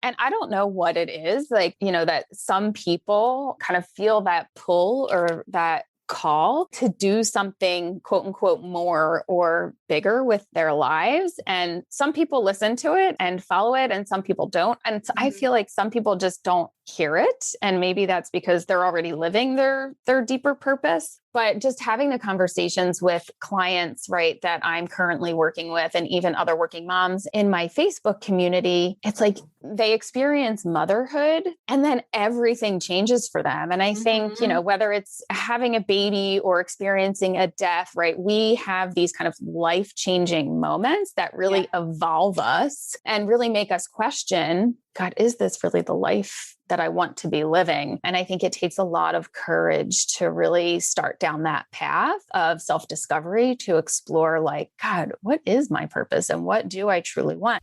And I don't know what it is, like, that some people kind of feel that pull or that call to do something quote unquote more or bigger with their lives. And some people listen to it and follow it and some people don't. And I feel like some people just don't hear it. And maybe that's because they're already living their deeper purpose. But just having the conversations with clients, right, that I'm currently working with and even other working moms in my Facebook community, it's like they experience motherhood and then everything changes for them. And I think, whether it's having a baby or experiencing a death, right, we have these kind of life-changing moments that really evolve us and really make us question, God, is this really the life that I want to be living? And I think it takes a lot of courage to really start down that path of self-discovery to explore like, God, what is my purpose and what do I truly want?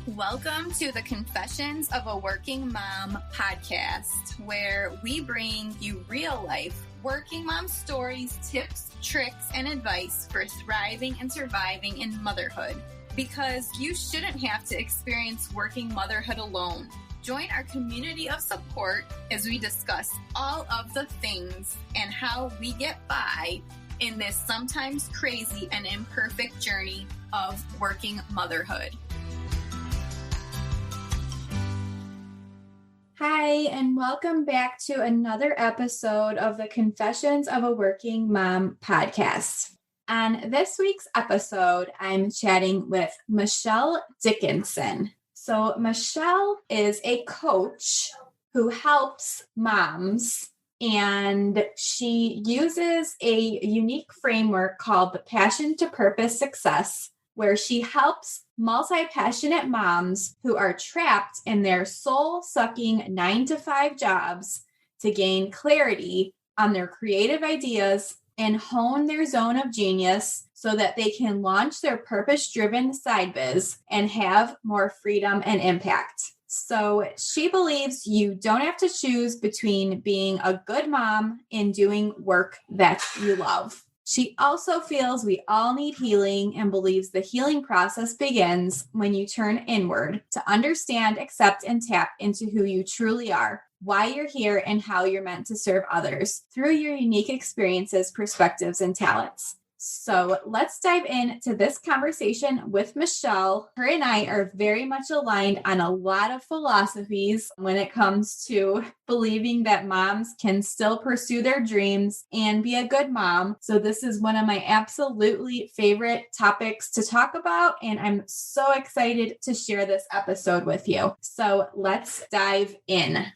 Welcome to the Confessions of a Working Mom podcast, where we bring you real life working mom stories, tips, tricks, and advice for thriving and surviving in motherhood. Because you shouldn't have to experience working motherhood alone. Join our community of support as we discuss all of the things and how we get by in this sometimes crazy and imperfect journey of working motherhood. Hi, and welcome back to another episode of the Confessions of a Working Mom podcast. On this week's episode, I'm chatting with Michelle Dickinson. So Michelle is a coach who helps moms, and she uses a unique framework called the Passion to Purpose Success, where she helps multi-passionate moms who are trapped in their soul-sucking 9-to-5 jobs to gain clarity on their creative ideas and hone their zone of genius so that they can launch their purpose-driven side biz and have more freedom and impact. So she believes you don't have to choose between being a good mom and doing work that you love. She also feels we all need healing and believes the healing process begins when you turn inward to understand, accept, and tap into who you truly are, why you're here, and how you're meant to serve others through your unique experiences, perspectives, and talents. So let's dive into this conversation with Michelle. Her and I are very much aligned on a lot of philosophies when it comes to believing that moms can still pursue their dreams and be a good mom. So this is one of my absolutely favorite topics to talk about, and I'm so excited to share this episode with you. So let's dive in.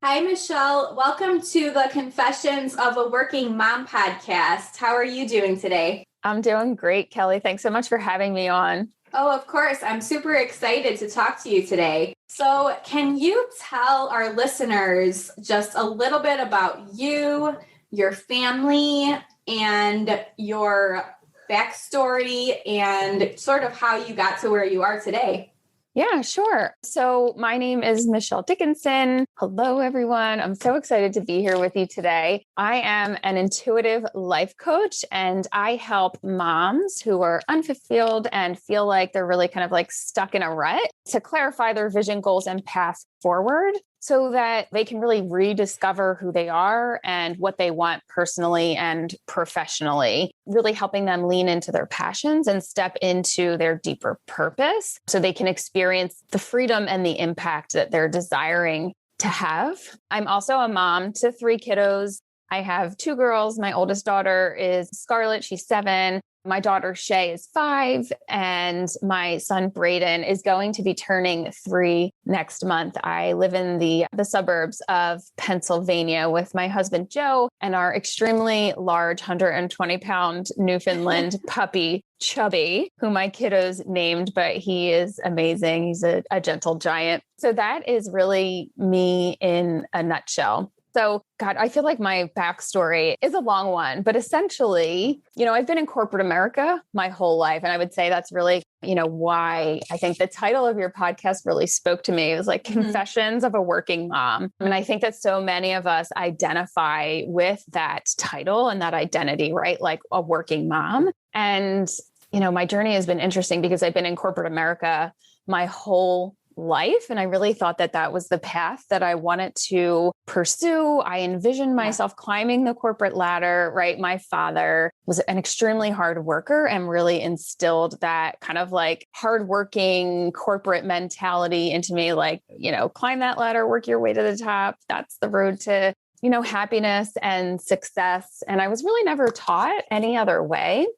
Hi, Michelle. Welcome to the Confessions of a Working Mom podcast. How are you doing today? I'm doing great, Kelly. Thanks so much for having me on. Oh, of course. I'm super excited to talk to you today. So can you tell our listeners just a little bit about you, your family, and your backstory, and sort of how you got to where you are today? Yeah, sure. So my name is Michelle Dickinson. Hello, everyone. I'm so excited to be here with you today. I am an intuitive life coach, and I help moms who are unfulfilled and feel like they're really kind of like stuck in a rut to clarify their vision, goals, and path forward so that they can really rediscover who they are and what they want personally and professionally, really helping them lean into their passions and step into their deeper purpose so they can experience the freedom and the impact that they're desiring to have. I'm also a mom to 3 kiddos. I have 2 girls. My oldest daughter is Scarlett. She's 7. My daughter Shay is 5, and my son Braden is going to be turning 3 next month. I live in the suburbs of Pennsylvania with my husband Joe and our extremely large 120-pound Newfoundland puppy Chubby, who my kiddos named, but he is amazing. He's a gentle giant. So that is really me in a nutshell. So, God, I feel like my backstory is a long one, but essentially, I've been in corporate America my whole life. And I would say that's really, why I think the title of your podcast really spoke to me. It was like Confessions of a Working Mom. And I think that so many of us identify with that title and that identity, right? Like a working mom. And my journey has been interesting because I've been in corporate America my whole life. And I really thought that that was the path that I wanted to pursue. I envisioned myself climbing the corporate ladder, right? My father was an extremely hard worker and really instilled that kind of like hardworking corporate mentality into me, like, climb that ladder, work your way to the top. That's the road to, happiness and success. And I was really never taught any other way.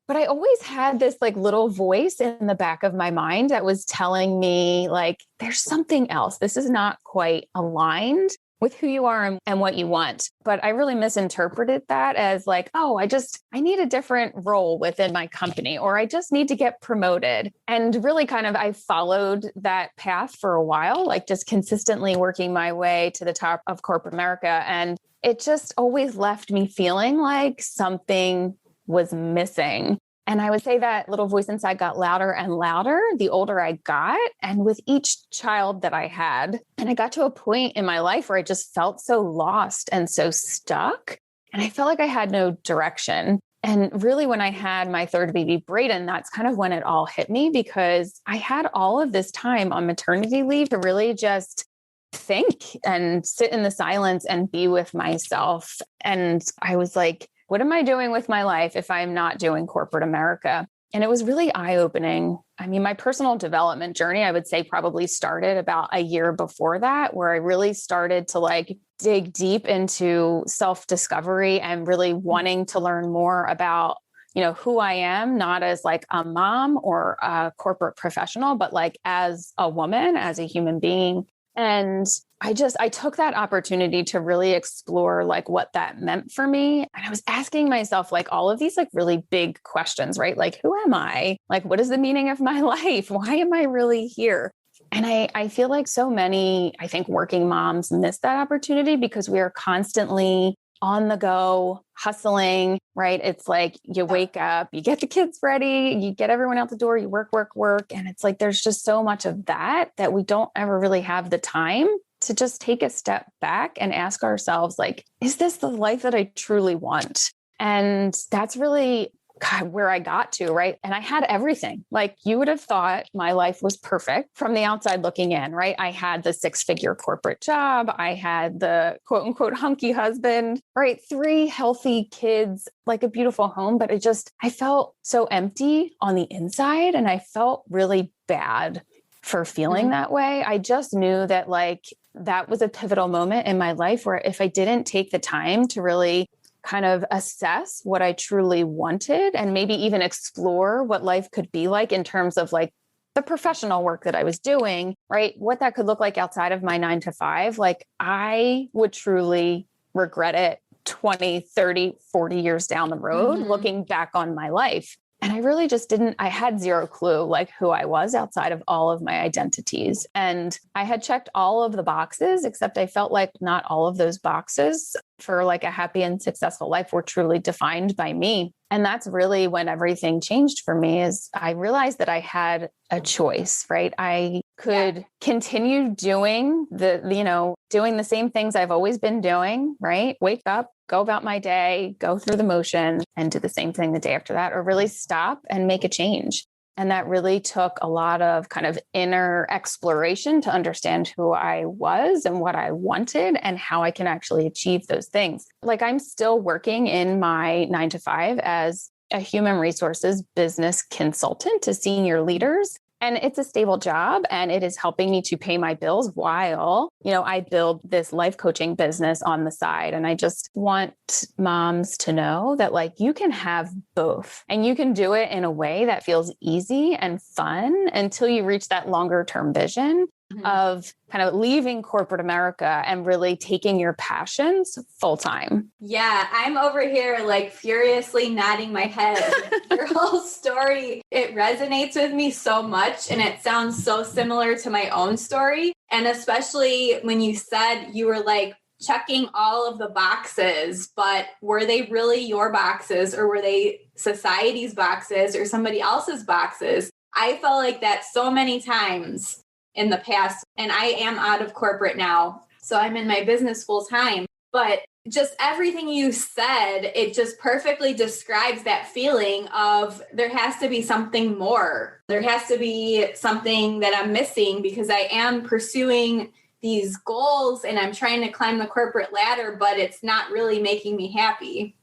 But I always had this like little voice in the back of my mind that was telling me like, there's something else. This is not quite aligned with who you are and what you want. But I really misinterpreted that as like, oh, I need a different role within my company, or I just need to get promoted. And really kind of, I followed that path for a while, like just consistently working my way to the top of corporate America. And it just always left me feeling like something was missing. And I would say that little voice inside got louder and louder the older I got. And with each child that I had, and I got to a point in my life where I just felt so lost and so stuck. And I felt like I had no direction. And really, when I had my third baby, Brayden, that's kind of when it all hit me, because I had all of this time on maternity leave to really just think and sit in the silence and be with myself. And I was like, what am I doing with my life if I'm not doing corporate America? And it was really eye-opening. I mean, my personal development journey, I would say probably started about a year before that, where I really started to like dig deep into self-discovery and really wanting to learn more about, who I am, not as like a mom or a corporate professional, but like as a woman, as a human being. And I took that opportunity to really explore like what that meant for me. And I was asking myself like all of these like really big questions, right? Like, who am I? Like, what is the meaning of my life? Why am I really here? And I feel like so many, I think working moms miss that opportunity because we are constantly on the go, hustling, right? It's like you wake up, you get the kids ready, you get everyone out the door, you work, work, work. And it's like, there's just so much of that we don't ever really have the time to just take a step back and ask ourselves, like, is this the life that I truly want? And that's really where I got to, right? And I had everything. Like you would have thought my life was perfect from the outside looking in, right? I had the 6-figure corporate job. I had the quote unquote hunky husband, right? 3 healthy kids, like a beautiful home. But I felt so empty on the inside, and I felt really bad for feeling that way. I just knew that like that was a pivotal moment in my life where if I didn't take the time to really kind of assess what I truly wanted and maybe even explore what life could be like in terms of like the professional work that I was doing, right? What that could look like outside of my 9 to 5, like I would truly regret it 20, 30, 40 years down the road, looking back on my life. And I really just I had zero clue like who I was outside of all of my identities. And I had checked all of the boxes, except I felt like not all of those boxes for like a happy and successful life were truly defined by me. And that's really when everything changed for me, is I realized that I had a choice, right? I could continue doing doing the same things I've always been doing, right? Wake up, go about my day, go through the motion and do the same thing the day after that, or really stop and make a change. And that really took a lot of kind of inner exploration to understand who I was and what I wanted and how I can actually achieve those things. Like I'm still working in my 9 to 5 as a human resources business consultant to senior leaders. And it's a stable job and it is helping me to pay my bills while, I build this life coaching business on the side. And I just want moms to know that like you can have both and you can do it in a way that feels easy and fun until you reach that longer term vision of kind of leaving corporate America and really taking your passions full time. Yeah, I'm over here like furiously nodding my head. Your whole story, it resonates with me so much and it sounds so similar to my own story. And especially when you said you were like checking all of the boxes, but were they really your boxes or were they society's boxes or somebody else's boxes? I felt like that so many times in the past, and I am out of corporate now. So I'm in my business full time. But just everything you said, it just perfectly describes that feeling of there has to be something more. There has to be something that I'm missing because I am pursuing these goals and I'm trying to climb the corporate ladder, but it's not really making me happy.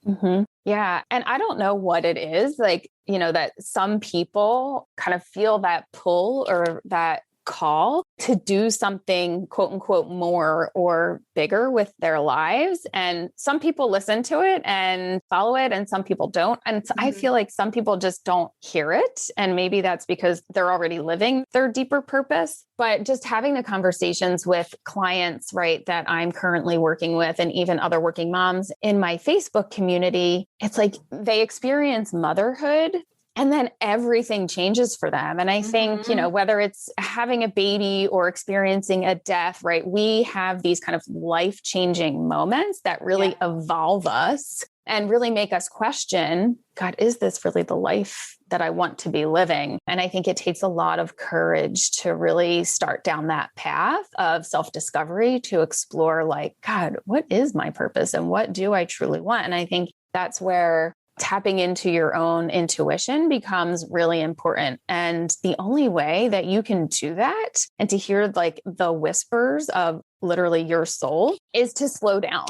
Mm-hmm. Yeah. And I don't know what it is, like, that some people kind of feel that pull or that call to do something, quote unquote, more or bigger with their lives. And some people listen to it and follow it, and some people don't. And I feel like some people just don't hear it. And maybe that's because they're already living their deeper purpose. But just having the conversations with clients, right, that I'm currently working with, and even other working moms in my Facebook community, it's like they experience motherhood and then everything changes for them. And I think, whether it's having a baby or experiencing a death, right, we have these kind of life-changing moments that really evolve us and really make us question, God, is this really the life that I want to be living? And I think it takes a lot of courage to really start down that path of self-discovery, to explore like, God, what is my purpose and what do I truly want? And I think that's where tapping into your own intuition becomes really important. And the only way that you can do that and to hear like the whispers of literally your soul is to slow down.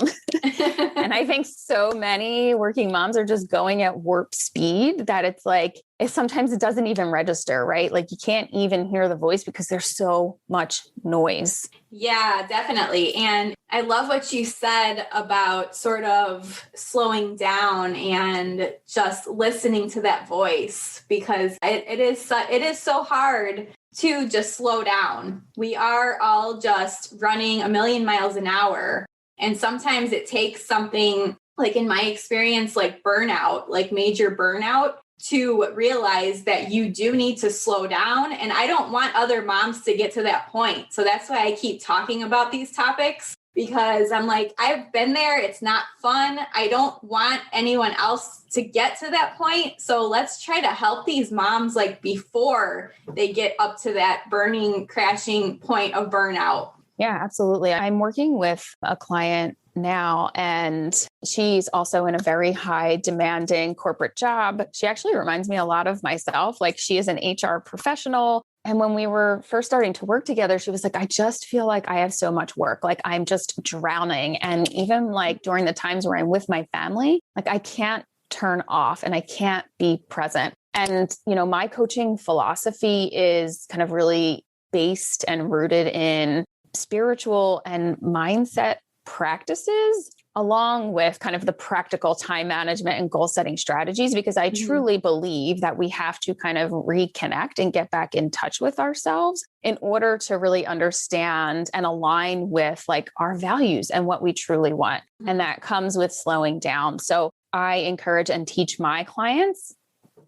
And I think so many working moms are just going at warp speed that it's like, sometimes it doesn't even register, right? Like you can't even hear the voice because there's so much noise. Yeah, definitely. And I love what you said about sort of slowing down and just listening to that voice, because it is so hard to just slow down. We are all just running a million miles an hour. And sometimes it takes something, like in my experience, like burnout, like major burnout, to realize that you do need to slow down. And I don't want other moms to get to that point. So that's why I keep talking about these topics, because I'm like, I've been there. It's not fun. I don't want anyone else to get to that point. So let's try to help these moms like before they get up to that burning, crashing point of burnout. Yeah, absolutely. I'm working with a client now, and she's also in a very high demanding corporate job. She actually reminds me a lot of myself. Like she is an HR professional. And when we were first starting to work together, she was like, I just feel like I have so much work. Like I'm just drowning. And even like during the times where I'm with my family, like I can't turn off and I can't be present. And, my coaching philosophy is kind of really based and rooted in spiritual and mindset practices, along with kind of the practical time management and goal setting strategies, because I truly believe that we have to kind of reconnect and get back in touch with ourselves in order to really understand and align with like our values and what we truly want. And that comes with slowing down. So I encourage and teach my clients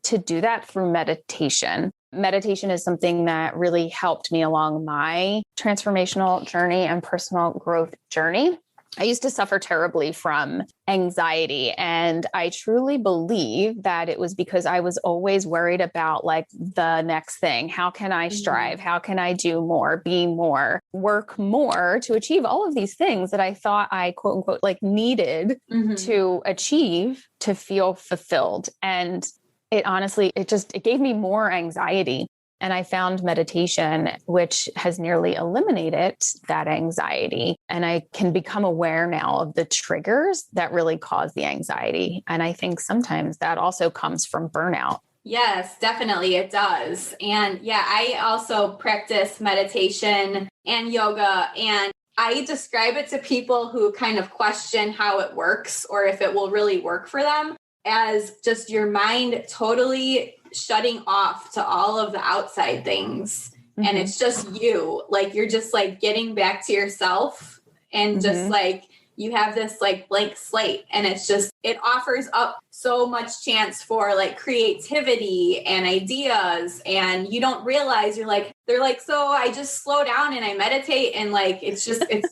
to do that through meditation. Meditation is something that really helped me along my transformational journey and personal growth journey. I used to suffer terribly from anxiety, and I truly believe that it was because I was always worried about like the next thing. How can I strive? How can I do more, be more, work more to achieve all of these things that I thought I quote unquote like needed to achieve to feel fulfilled. And it honestly, it gave me more anxiety. And I found meditation, which has nearly eliminated that anxiety. And I can become aware now of the triggers that really cause the anxiety. And I think sometimes that also comes from burnout. Yes, definitely it does. And yeah, I also practice meditation and yoga, and I describe it to people who kind of question how it works or if it will really work for them as just your mind totally shutting off to all of the outside things. And it's just you, like, you're just like getting back to yourself and just like, you have this like blank slate, and it's just, it offers up so much chance for like creativity and ideas. And you don't realize they're like, so I just slow down and I meditate and like, it's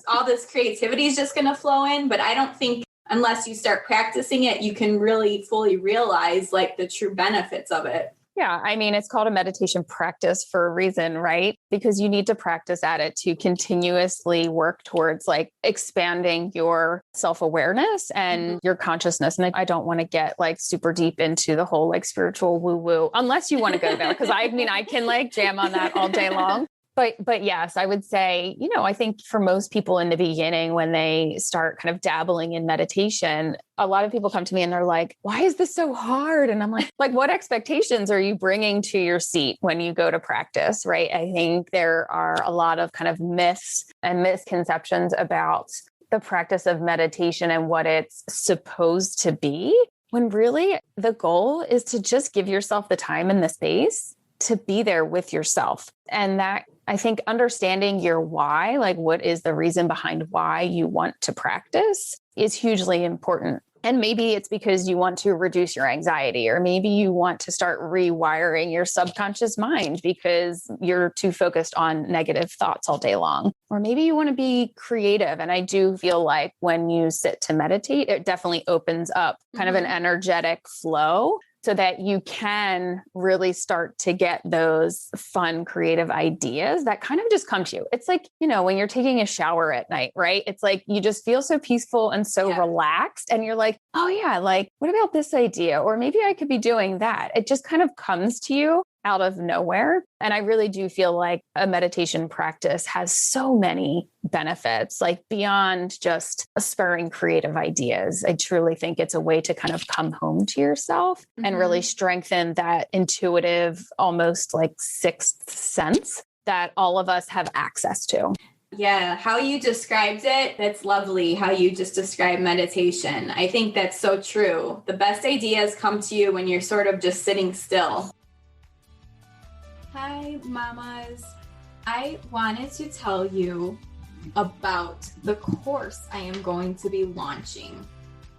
all this creativity is just going to flow in. But I don't think unless you start practicing it, you can really fully realize like the true benefits of it. Yeah. I mean, it's called a meditation practice for a reason, right? Because you need to practice at it to continuously work towards like expanding your self-awareness and your consciousness. And I don't want to get like super deep into the whole like spiritual woo woo, unless you want to go there. Cause I mean, I can like jam on that all day long. But yes, I would say, I think for most people in the beginning, when they start kind of dabbling in meditation, a lot of people come to me and they're like, why is this so hard? And I'm like, what expectations are you bringing to your seat when you go to practice? Right. I think there are a lot of kind of myths and misconceptions about the practice of meditation and what it's supposed to be, when really the goal is to just give yourself the time and the space to be there with yourself. And that, I think, understanding your why, like what is the reason behind why you want to practice, is hugely important. And maybe it's because you want to reduce your anxiety, or maybe you want to start rewiring your subconscious mind because you're too focused on negative thoughts all day long. Or maybe you want to be creative. And I do feel like when you sit to meditate, it definitely opens up kind of an energetic flow, so that you can really start to get those fun, creative ideas that kind of just come to you. It's like, when you're taking a shower at night, right? It's like, you just feel so peaceful and so relaxed. And you're like, oh yeah, like, what about this idea? Or maybe I could be doing that. It just kind of comes to you out of nowhere. And I really do feel like a meditation practice has so many benefits, like beyond just spurring creative ideas. I truly think it's a way to kind of come home to yourself and really strengthen that intuitive, almost like sixth sense that all of us have access to. Yeah, how you described it, that's lovely. How you just described meditation. I think that's so true. The best ideas come to you when you're sort of just sitting still. Hi, mamas. I wanted to tell you about the course I am going to be launching.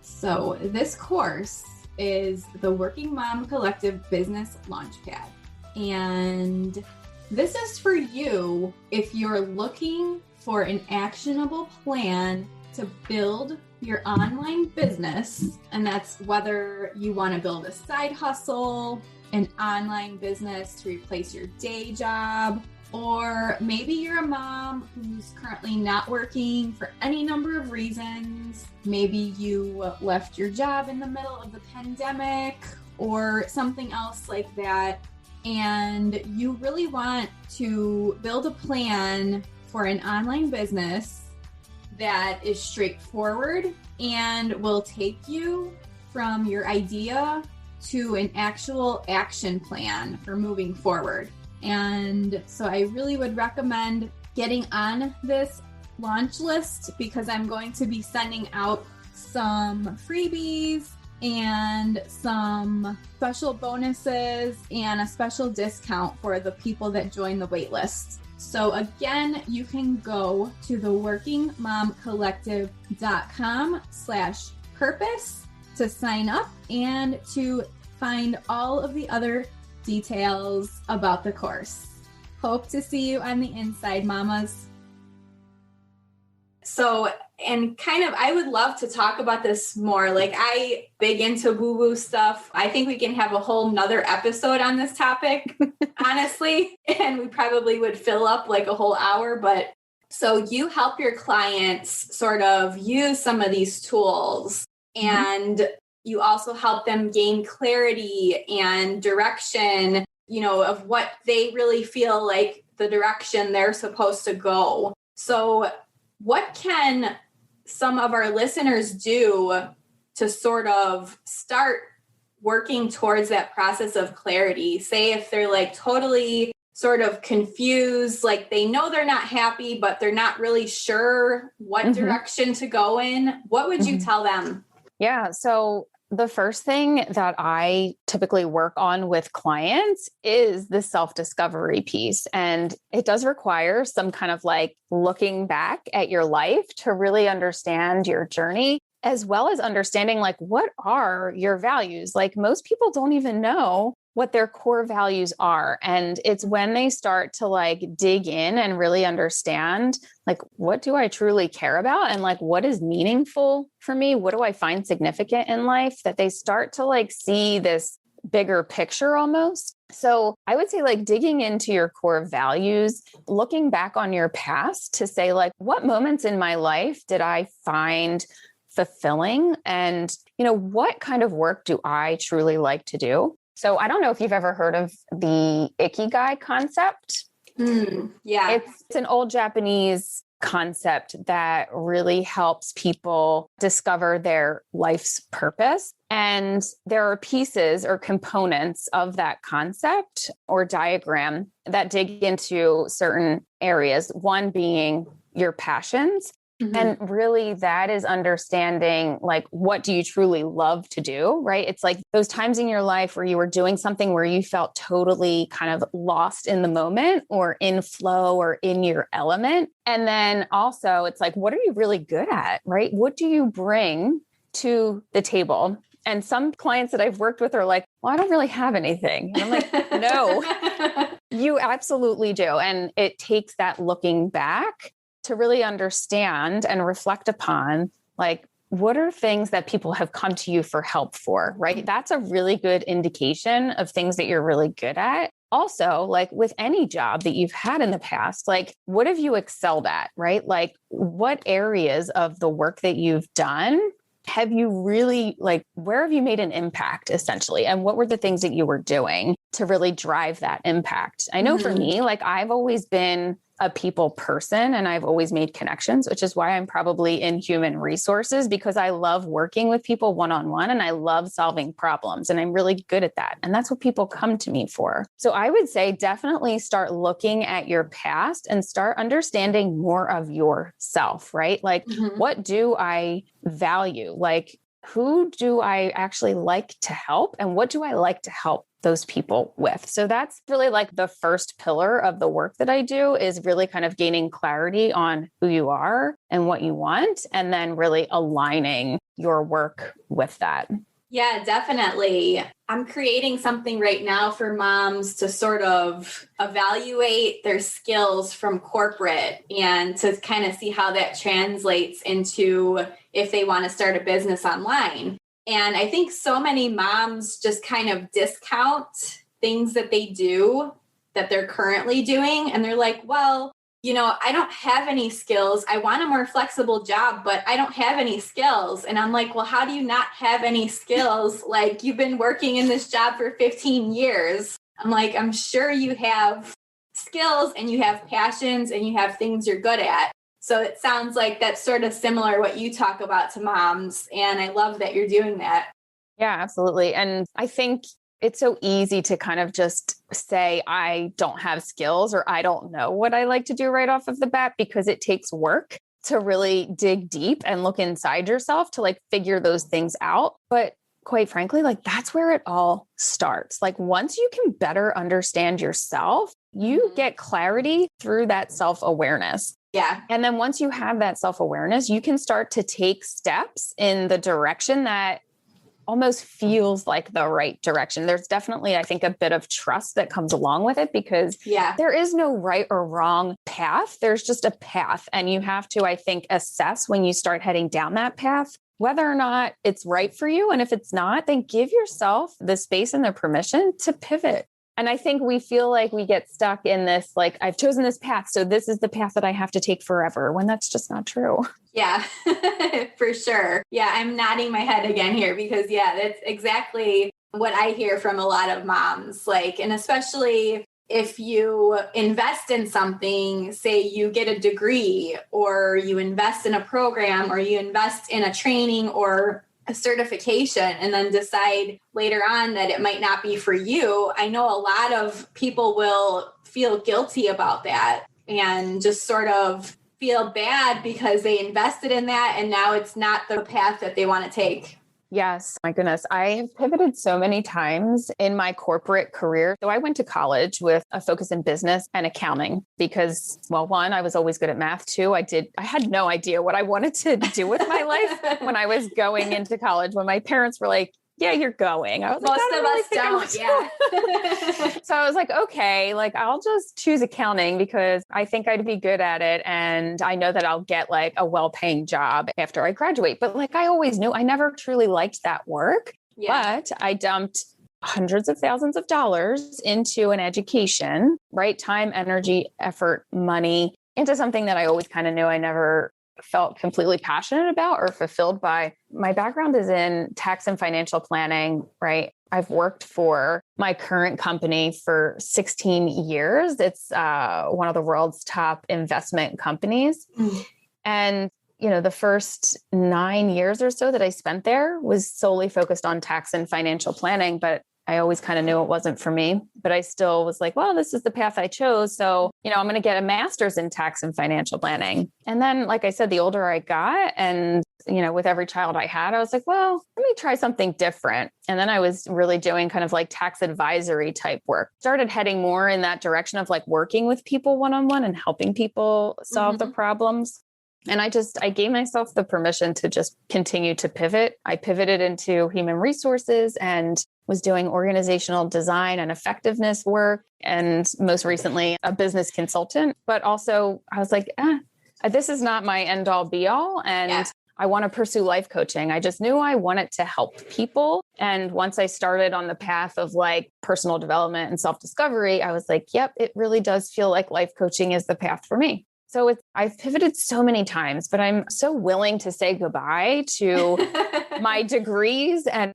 So this course is the Working Mom Collective Business Launchpad. And this is for you if you're looking for an actionable plan to build your online business. And that's whether you want to build a side hustle, an online business to replace your day job, or maybe you're a mom who's currently not working for any number of reasons. Maybe you left your job in the middle of the pandemic or something else like that. And you really want to build a plan for an online business that is straightforward and will take you from your idea to an actual action plan for moving forward. And so I really would recommend getting on this launch list, because I'm going to be sending out some freebies and some special bonuses and a special discount for the people that join the waitlist. So again, you can go to the workingmomcollective.com/purpose to sign up and to find all of the other details about the course. Hope to see you on the inside, mamas. So, and kind of, I would love to talk about this more. Like, I big into woo-woo stuff. I think we can have a whole nother episode on this topic, honestly, and we probably would fill up like a whole hour. But so you help your clients sort of use some of these tools, and you also help them gain clarity and direction, of what they really feel like the direction they're supposed to go. So what can some of our listeners do to sort of start working towards that process of clarity? Say if they're like totally sort of confused, like they know they're not happy, but they're not really sure what direction to go in. What would you tell them? Yeah. So the first thing that I typically work on with clients is the self-discovery piece. And it does require some kind of like looking back at your life to really understand your journey, as well as understanding like, what are your values? Like, most people don't even know what their core values are. And it's when they start to like dig in and really understand, like, what do I truly care about? And like, what is meaningful for me? What do I find significant in life? That they start to like see this bigger picture almost. So I would say like digging into your core values, looking back on your past to say like, what moments in my life did I find fulfilling? And, what kind of work do I truly like to do? So I don't know if you've ever heard of the Ikigai concept. Yeah. It's an old Japanese concept that really helps people discover their life's purpose. And there are pieces or components of that concept or diagram that dig into certain areas, one being your passions. And really that is understanding like, what do you truly love to do, right? It's like those times in your life where you were doing something where you felt totally kind of lost in the moment or in flow or in your element. And then also it's like, what are you really good at, right? What do you bring to the table? And some clients that I've worked with are like, well, I don't really have anything. And I'm like, no, you absolutely do. And it takes that looking back to really understand and reflect upon, like, what are things that people have come to you for help for, right? That's a really good indication of things that you're really good at. Also, like with any job that you've had in the past, like what have you excelled at, right? Like what areas of the work that you've done have you really like, where have you made an impact essentially? And what were the things that you were doing to really drive that impact? I know for me, like I've always been a people person and I've always made connections, which is why I'm probably in human resources because I love working with people one-on-one and I love solving problems and I'm really good at that. And that's what people come to me for. So I would say definitely start looking at your past and start understanding more of yourself, right? Like what do I value? Like who do I actually like to help and what do I like to help those people with? So that's really like the first pillar of the work that I do is really kind of gaining clarity on who you are and what you want, and then really aligning your work with that. Yeah, definitely. I'm creating something right now for moms to sort of evaluate their skills from corporate and to kind of see how that translates into if they want to start a business online. And I think so many moms just kind of discount things that they do that they're currently doing. And they're like, well, I don't have any skills. I want a more flexible job, but I don't have any skills. And I'm like, well, how do you not have any skills? Like you've been working in this job for 15 years. I'm like, I'm sure you have skills and you have passions and you have things you're good at. So it sounds like that's sort of similar what you talk about to moms. And I love that you're doing that. Yeah, absolutely. And I think it's so easy to kind of just say, I don't have skills or I don't know what I like to do right off of the bat because it takes work to really dig deep and look inside yourself to like figure those things out. But quite frankly, like that's where it all starts. Like once you can better understand yourself, you get clarity through that self-awareness. Yeah. And then once you have that self-awareness, you can start to take steps in the direction that almost feels like the right direction. There's definitely, I think, a bit of trust that comes along with it because there is no right or wrong path. There's just a path. And you have to, I think, assess when you start heading down that path, whether or not it's right for you. And if it's not, then give yourself the space and the permission to pivot. And I think we feel like we get stuck in this, like, I've chosen this path, so this is the path that I have to take forever, when that's just not true. Yeah, for sure. Yeah, I'm nodding my head again here because, that's exactly what I hear from a lot of moms. Like, and especially if you invest in something, say you get a degree or you invest in a program or you invest in a training or a certification and then decide later on that it might not be for you. I know a lot of people will feel guilty about that and just sort of feel bad because they invested in that and now it's not the path that they want to take. Yes. My goodness. I have pivoted so many times in my corporate career. So I went to college with a focus in business and accounting because, well, one, I was always good at math. Two, I had no idea what I wanted to do with my life when I was going into college, when my parents were like, yeah, you're going. I was Most like, of us don't. Yeah. So I was like, okay, like I'll just choose accounting because I think I'd be good at it. And I know that I'll get like a well-paying job after I graduate. But like I always knew I never truly liked that work, but I dumped hundreds of thousands of dollars into an education, right? Time, energy, effort, money, into something that I always kind of knew I never felt completely passionate about or fulfilled by. My background is in tax and financial planning, right? I've worked for my current company for 16 years. It's one of the world's top investment companies. And, the first 9 years or so that I spent there was solely focused on tax and financial planning, but I always kind of knew it wasn't for me, but I still was like, well, this is the path I chose. So, I'm going to get a master's in tax and financial planning. And then, like I said, the older I got and, with every child I had, I was like, well, let me try something different. And then I was really doing kind of like tax advisory type work, started heading more in that direction of like working with people one-on-one and helping people solve the problems. And I gave myself the permission to just continue to pivot. I pivoted into human resources and was doing organizational design and effectiveness work. And most recently, a business consultant. But also I was like, this is not my end all be all. And I want to pursue life coaching. I just knew I wanted to help people. And once I started on the path of like personal development and self-discovery, I was like, yep, it really does feel like life coaching is the path for me. So I've pivoted so many times, but I'm so willing to say goodbye to my degrees and,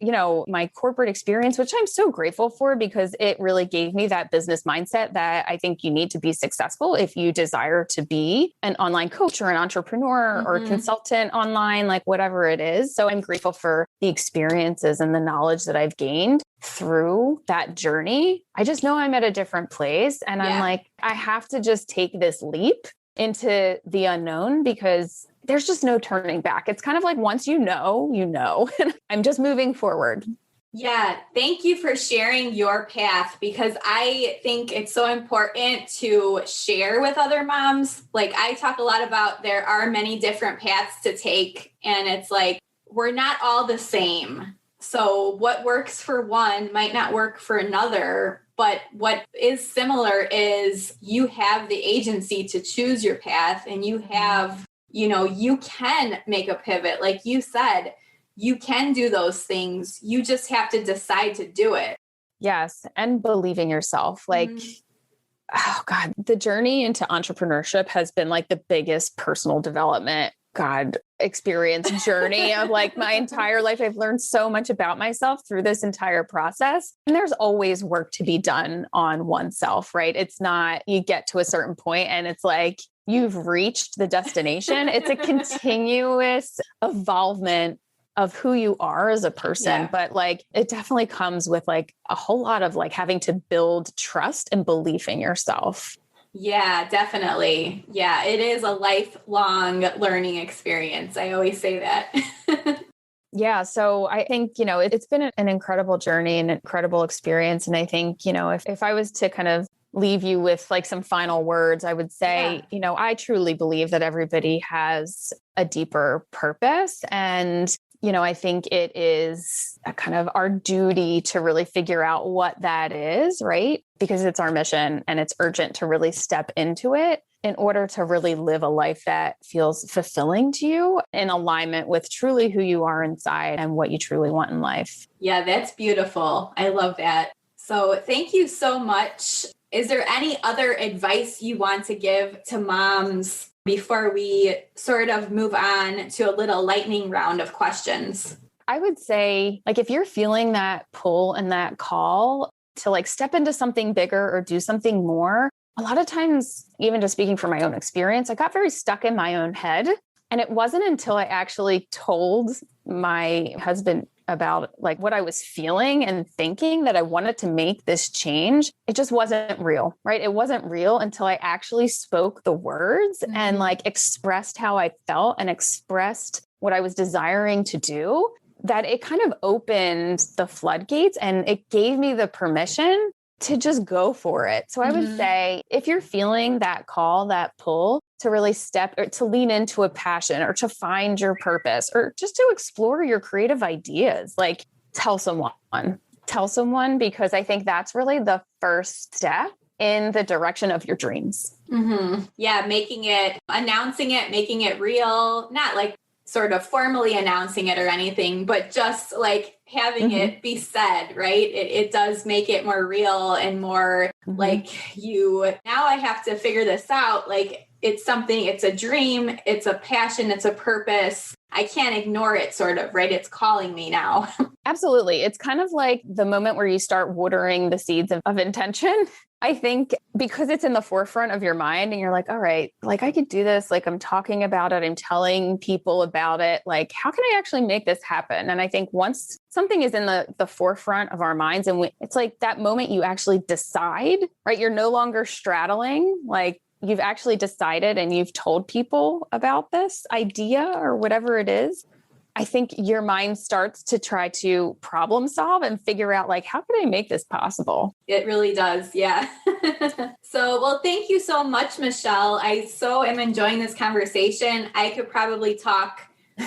my corporate experience, which I'm so grateful for because it really gave me that business mindset that I think you need to be successful if you desire to be an online coach or an entrepreneur or consultant online, like whatever it is. So I'm grateful for the experiences and the knowledge that I've gained through that journey. I just know I'm at a different place and I'm like, I have to just take this leap into the unknown because there's just no turning back. It's kind of like once you know, and I'm just moving forward. Yeah. Thank you for sharing your path because I think it's so important to share with other moms. Like I talk a lot about there are many different paths to take and it's like, we're not all the same. So what works for one might not work for another. But what is similar is you have the agency to choose your path and you have, you can make a pivot. Like you said, you can do those things. You just have to decide to do it. Yes. And believe in yourself. Like, oh God, the journey into entrepreneurship has been like the biggest personal development experience journey of like my entire life. I've learned so much about myself through this entire process. And there's always work to be done on oneself, right? It's not, you get to a certain point and it's like, you've reached the destination. It's a continuous evolvement of who you are as a person. But like, it definitely comes with like a whole lot of like having to build trust and belief in yourself. Yeah, definitely. Yeah, it is a lifelong learning experience. I always say that. Yeah. So I think, it's been an incredible journey, an incredible experience. And I think, if I was to kind of leave you with like some final words, I would say, I truly believe that everybody has a deeper purpose. And I think it is a kind of our duty to really figure out what that is, right? Because it's our mission and it's urgent to really step into it in order to really live a life that feels fulfilling to you in alignment with truly who you are inside and what you truly want in life. Yeah, that's beautiful. I love that. So thank you so much. Is there any other advice you want to give to moms before we sort of move on to a little lightning round of questions? I would say, like, if you're feeling that pull and that call to like step into something bigger or do something more, a lot of times, even just speaking from my own experience, I got very stuck in my own head. And it wasn't until I actually told my husband about like what I was feeling and thinking that I wanted to make this change. It just wasn't real, right? It wasn't real until I actually spoke the words and like expressed how I felt and expressed what I was desiring to do, that it kind of opened the floodgates and it gave me the permission to just go for it. So I would say, if you're feeling that call, that pull to really step or to lean into a passion or to find your purpose or just to explore your creative ideas, like tell someone, because I think that's really the first step in the direction of your dreams. Yeah. Announcing it, making it real, not like sort of formally announcing it or anything, but just like having it be said, right? It does make it more real and more like now I have to figure this out. Like it's something, it's a dream, it's a passion, it's a purpose. I can't ignore it sort of, right? It's calling me now. Absolutely. It's kind of like the moment where you start watering the seeds of intention. I think because it's in the forefront of your mind and you're like, all right, like I could do this. Like I'm talking about it. I'm telling people about it. Like, how can I actually make this happen? And I think once something is in the forefront of our minds and it's like that moment you actually decide, right? You're no longer straddling, like you've actually decided and you've told people about this idea or whatever it is. I think your mind starts to try to problem solve and figure out like, how can I make this possible? It really does. Yeah. Well, thank you so much, Michelle. I so am enjoying this conversation. I could probably talk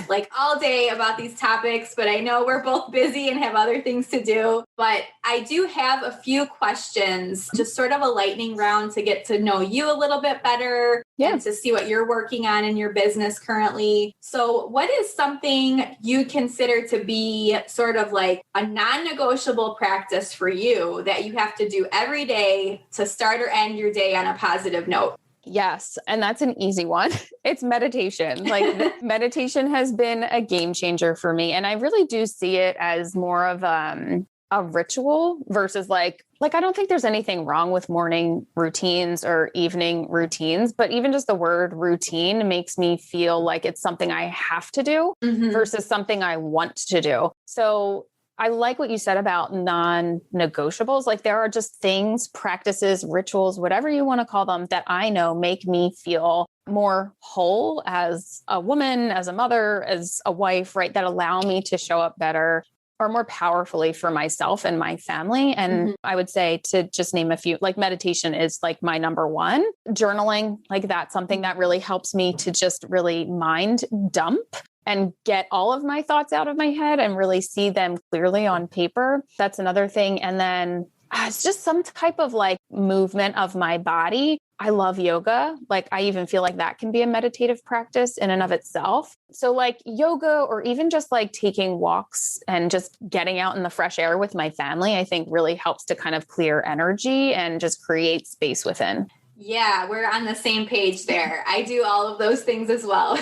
like all day about these topics, but I know we're both busy and have other things to do. But I do have a few questions, just sort of a lightning round to get to know you a little bit better and to see what you're working on in your business currently. So what is something you consider to be sort of like a non-negotiable practice for you that you have to do every day to start or end your day on a positive note? Yes. And that's an easy one. It's meditation. Like meditation has been a game changer for me. And I really do see it as more of a ritual versus like I don't think there's anything wrong with morning routines or evening routines, but even just the word routine makes me feel like it's something I have to do versus something I want to do. So I like what you said about non-negotiables. Like there are just things, practices, rituals, whatever you want to call them, that I know make me feel more whole as a woman, as a mother, as a wife, right? That allow me to show up better or more powerfully for myself and my family. And I would say, to just name a few, like meditation is like my number one. Journaling, like that's something that really helps me to just really mind dump and get all of my thoughts out of my head and really see them clearly on paper. That's another thing. And then it's just some type of like movement of my body. I love yoga. Like I even feel like that can be a meditative practice in and of itself. So like yoga, or even just like taking walks and just getting out in the fresh air with my family, I think really helps to kind of clear energy and just create space within. Yeah, we're on the same page there. I do all of those things as well.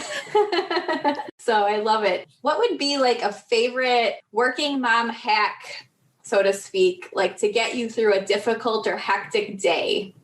So I love it. What would be like a favorite working mom hack, so to speak, like to get you through a difficult or hectic day?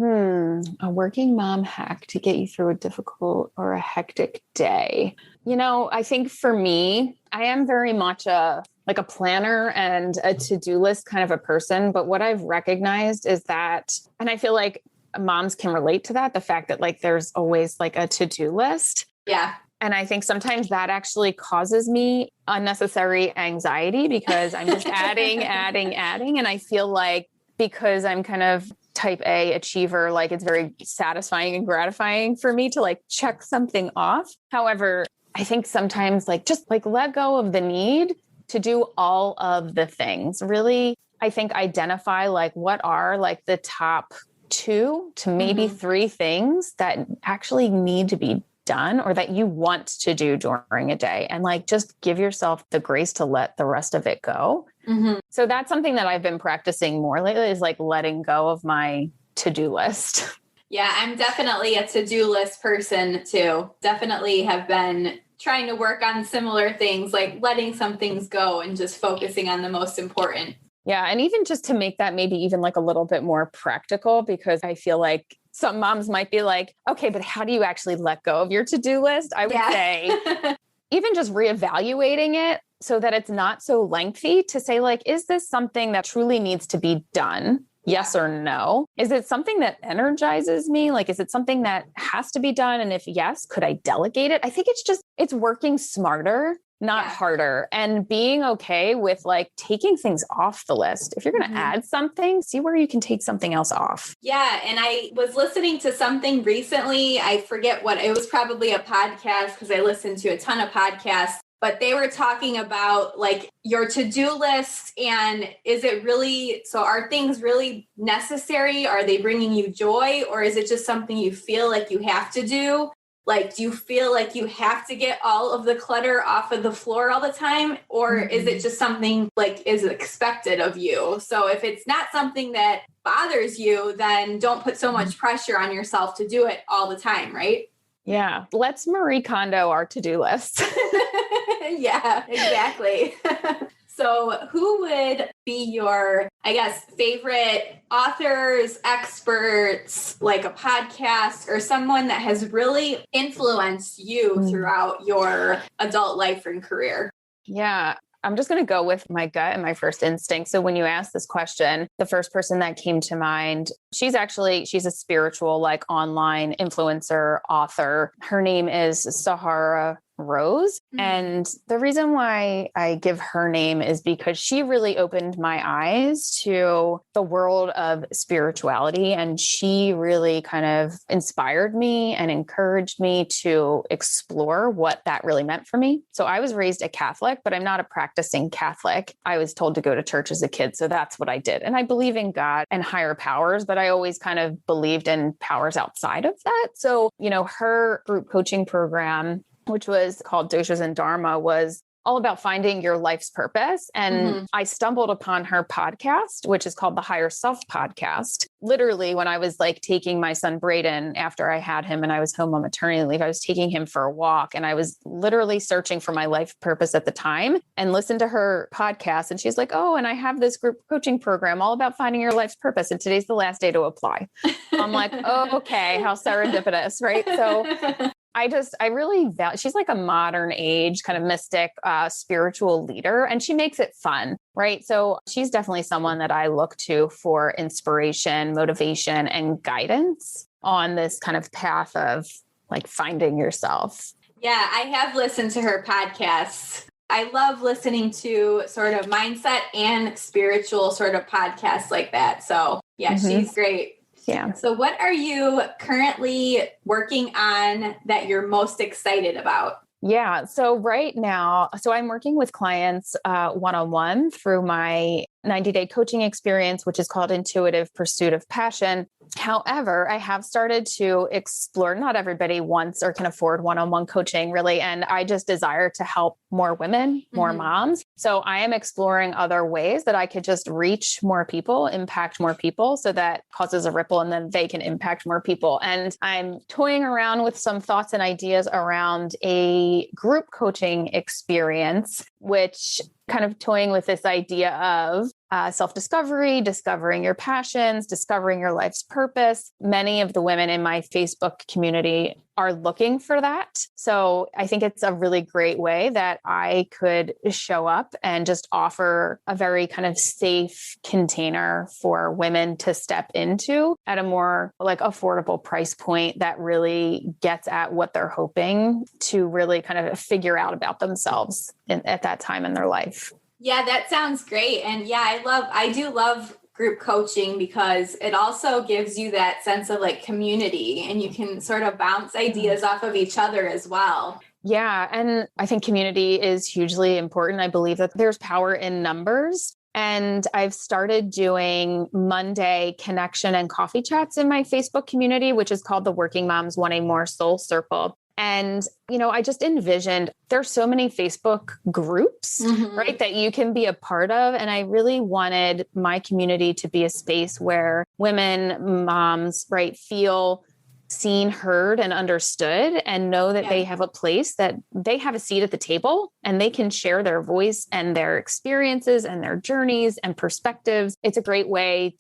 A working mom hack to get you through a difficult or a hectic day. You know, I think for me, I am very much a planner and a to-do list kind of a person. But what I've recognized is that, and I feel like moms can relate to that, the fact that like there's always like a to-do list. Yeah. And I think sometimes that actually causes me unnecessary anxiety because I'm just adding. And I feel like because I'm kind of type A achiever, like it's very satisfying and gratifying for me to like check something off. However, I think sometimes like just like let go of the need to do all of the things. Really, I think identify like what are like the top 2 to maybe 3 things that actually need to be done or that you want to do during a day, and like just give yourself the grace to let the rest of it go. So that's something that I've been practicing more lately, is like letting go of my to-do list. Yeah, I'm definitely a to-do list person too. Definitely have been trying to work on similar things, like letting some things go and just focusing on the most important. Yeah. And even just to make that maybe even like a little bit more practical, because I feel like some moms might be like, okay, but how do you actually let go of your to-do list? I would say even just reevaluating it so that it's not so lengthy, to say like, is this something that truly needs to be done? Yes or no? Is it something that energizes me? Like, is it something that has to be done? And if yes, could I delegate it? I think it's working smarter, not harder, and being okay with like taking things off the list. If you're going to add something, see where you can take something else off. Yeah. And I was listening to something recently. I forget what, it was probably a podcast because I listen to a ton of podcasts, but they were talking about like your to-do list and is it really, so are things really necessary? Are they bringing you joy, or is it just something you feel like you have to do? Like, do you feel like you have to get all of the clutter off of the floor all the time? Or is it just something like is expected of you? So if it's not something that bothers you, then don't put so much pressure on yourself to do it all the time, right? Yeah. Let's Marie Kondo our to-do list. Yeah, exactly. So who would be your, I guess, favorite authors, experts, like a podcast or someone that has really influenced you throughout your adult life and career? Yeah. I'm just going to go with my gut and my first instinct. So when you asked this question, the first person that came to mind, she's a spiritual, like online influencer author. Her name is Sahara Rose. And the reason why I give her name is because she really opened my eyes to the world of spirituality. And she really kind of inspired me and encouraged me to explore what that really meant for me. So I was raised a Catholic, but I'm not a practicing Catholic. I was told to go to church as a kid. So that's what I did. And I believe in God and higher powers, but I always kind of believed in powers outside of that. So, her group coaching program, which was called Doshas and Dharma, was all about finding your life's purpose. And I stumbled upon her podcast, which is called the Higher Self Podcast. Literally, when I was like taking my son Braden after I had him and I was home on maternity leave, I was taking him for a walk and I was literally searching for my life purpose at the time and listened to her podcast. And she's like, oh, and I have this group coaching program all about finding your life's purpose. And today's the last day to apply. I'm like, oh, okay, how serendipitous, right? So I really value, she's like a modern age kind of mystic, spiritual leader, and she makes it fun, right? So she's definitely someone that I look to for inspiration, motivation, and guidance on this kind of path of like finding yourself. Yeah, I have listened to her podcasts. I love listening to sort of mindset and spiritual sort of podcasts like that. So yeah, she's great. Yeah. So what are you currently working on that you're most excited about? Yeah. So right now, I'm working with clients one-on-one through my 90-day coaching experience, which is called Intuitive Pursuit of Passion. However, I have started to explore, not everybody wants or can afford one-on-one coaching really. And I just desire to help more women, more moms. So I am exploring other ways that I could just reach more people, impact more people so that causes a ripple and then they can impact more people. And I'm toying around with some thoughts and ideas around a group coaching experience, which kind of toying with this idea of self-discovery, discovering your passions, discovering your life's purpose. Many of the women in my Facebook community are looking for that. So I think it's a really great way that I could show up and just offer a very kind of safe container for women to step into at a more like affordable price point that really gets at what they're hoping to really kind of figure out about themselves at that time in their life. Yeah, that sounds great. And yeah, I do love group coaching because it also gives you that sense of like community and you can sort of bounce ideas off of each other as well. Yeah. And I think community is hugely important. I believe that there's power in numbers. And I've started doing Monday connection and coffee chats in my Facebook community, which is called the Working Moms Want a More Soul Circle. And, I just envisioned there's so many Facebook groups, right, that you can be a part of. And I really wanted my community to be a space where women, moms, right, feel seen, heard, and understood and know that they have a place, that they have a seat at the table and they can share their voice and their experiences and their journeys and perspectives. It's a great way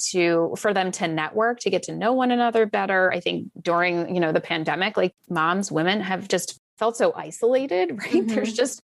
for them to network, to get to know one another better. I think during, the pandemic, like moms, women have just felt so isolated, right?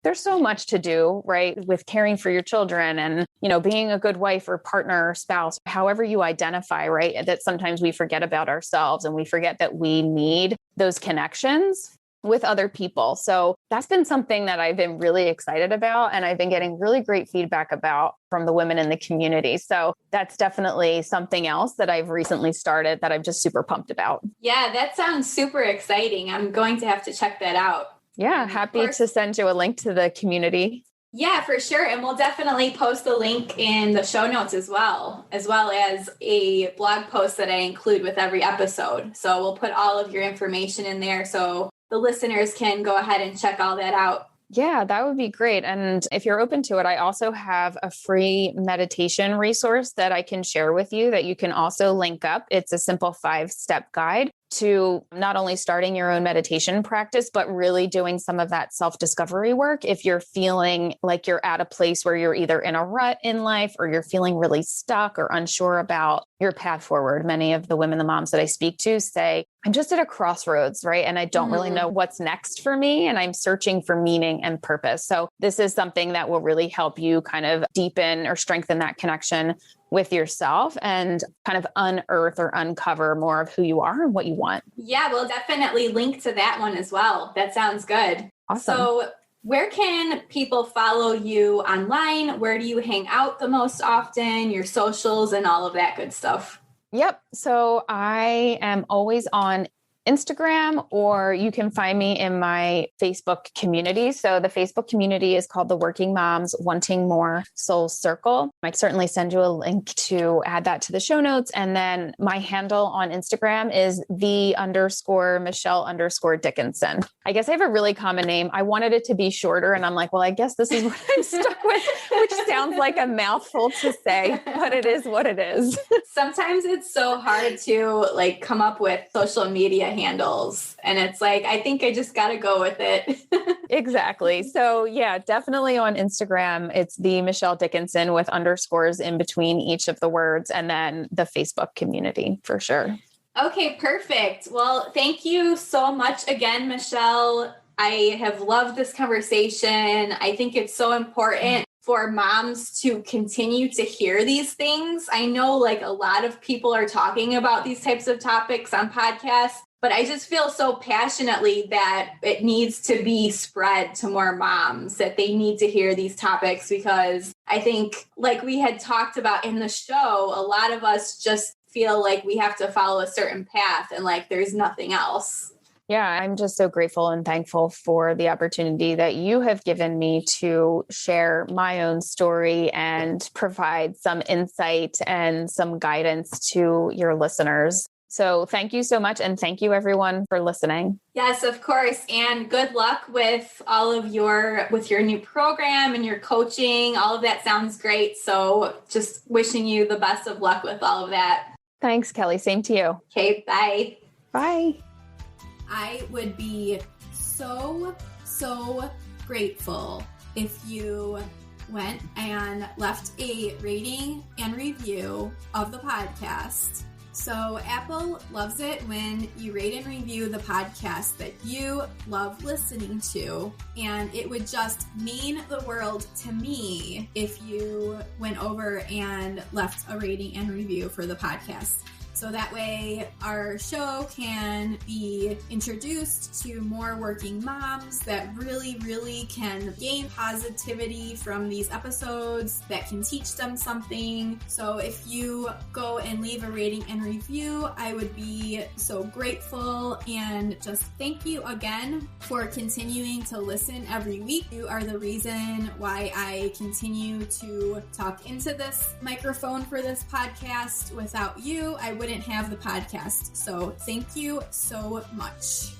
There's so much to do, right? With caring for your children and, being a good wife or partner or spouse, however you identify, right? That sometimes we forget about ourselves and we forget that we need those connections with other people. So that's been something that I've been really excited about. And I've been getting really great feedback about from the women in the community. So that's definitely something else that I've recently started that I'm just super pumped about. Yeah, that sounds super exciting. I'm going to have to check that out. Yeah, happy to send you a link to the community. Yeah, for sure. And we'll definitely post the link in the show notes as well as a blog post that I include with every episode. So we'll put all of your information in there so the listeners can go ahead and check all that out. Yeah, that would be great. And if you're open to it, I also have a free meditation resource that I can share with you that you can also link up. It's a simple 5-step guide to not only starting your own meditation practice, but really doing some of that self-discovery work. If you're feeling like you're at a place where you're either in a rut in life or you're feeling really stuck or unsure about your path forward. Many of the women, the moms that I speak to say, I'm just at a crossroads, right? And I don't really know what's next for me. And I'm searching for meaning and purpose. So this is something that will really help you kind of deepen or strengthen that connection with yourself and kind of unearth or uncover more of who you are and what you want. Yeah, we'll definitely link to that one as well. That sounds good. Awesome. So where can people follow you online? Where do you hang out the most often? Your socials and all of that good stuff. Yep. So I am always on Instagram, or you can find me in my Facebook community. So the Facebook community is called the Working Moms Wanting More Soul Circle. I certainly send you a link to add that to the show notes. And then my handle on Instagram is _Michelle_Dickinson. I guess I have a really common name. I wanted it to be shorter. And I'm like, well, I guess this is what I'm stuck with, which sounds like a mouthful to say, but it is what it is. Sometimes it's so hard to come up with social media handles. And it's like, I think I just got to go with it. Exactly. So yeah, definitely on Instagram, it's the Michelle Dickinson with underscores in between each of the words, and then the Facebook community for sure. Okay, perfect. Well, thank you so much again, Michelle. I have loved this conversation. I think it's so important for moms to continue to hear these things. I know a lot of people are talking about these types of topics on podcasts, but I just feel so passionately that it needs to be spread to more moms, that they need to hear these topics, because I think, like we had talked about in the show, a lot of us just feel like we have to follow a certain path and there's nothing else. Yeah, I'm just so grateful and thankful for the opportunity that you have given me to share my own story and provide some insight and some guidance to your listeners. So thank you so much. And thank you everyone for listening. Yes, of course. And good luck with all of with your new program and your coaching. All of that sounds great. So just wishing you the best of luck with all of that. Thanks, Kelli. Same to you. Okay, bye. Bye. I would be so grateful if you went and left a rating and review of the podcast. So Apple loves it when you rate and review the podcast that you love listening to. And it would just mean the world to me if you went over and left a rating and review for the podcast. So that way our show can be introduced to more working moms that really can gain positivity from these episodes, that can teach them something. So if you go and leave a rating and review, I would be so grateful, and just thank you again for continuing to listen every week. You are the reason why I continue to talk into this microphone for this podcast. Without you, I wouldn't have the podcast. So thank you so much.